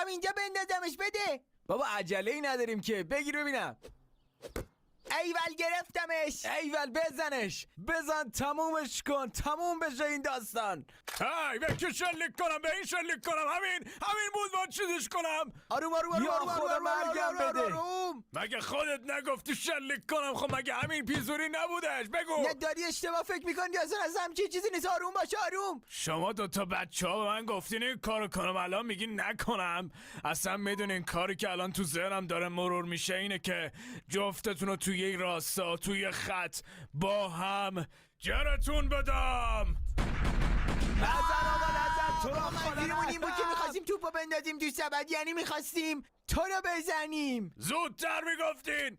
اینجا بندازمش. بده. بابا عجله ای نداریم که، بگیر ببینم. ایول گرفتمش. ایول بزنش، بزن تمومش کن، تموم بشه این داستان. های به که شلیک کنم، به این شلیک کنم، همین بود من چیزش کنم. آروم آروم آروم یا آروم خدا آروم مرگم بده. آروم. مگه خودت نگفتی شلیک کنم؟ خب مگه همین پیزوری نبودش؟ بگو. نه داری اشتباه فکر میکنی، اصلا از همچین چیزی نیست. آروم باش آروم. شما دوتا بچه ها به من گفتین این کارو کنم، الان میگین نکنم. اصلا میدونین کاری که الان تو ذهنم داره مرور میشه اینه که جفتتون رو توی یک راستا، توی خط با هم جرتون بدم. نزن آقا نزن، تو رو آقا خدا منظورمون این بود که نزن. میخواستیم توپو بندازیم تو سبد، یعنی میخواستیم تو رو بزنیم. زودتر میگفتین.